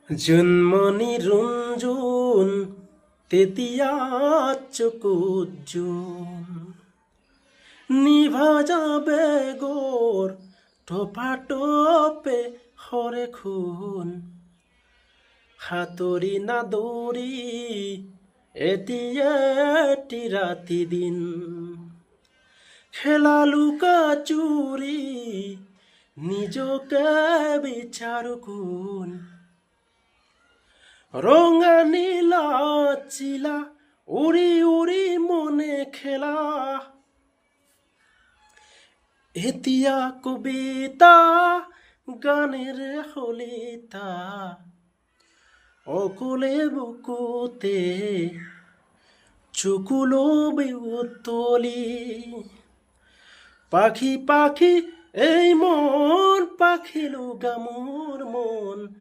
জন্মনি রঞ্জুন তেতিয়া চকুজ্জুন নিভা যাবে গোর টোপা টোপে হরে খুন হাতুরি না দৌড়ি এটি এটি রাতি দিন খেলা লুকা চুরি নিজকে বিচার কোন রঙা নীলা চিলা উড়ি উড়ি মনে খেলা এতিয়া কবিতা গানের হলিতা অকুলে বুকুতে চুকুলো বিউতলি পাখি পাখি এই মন পাখিলো গামুর মন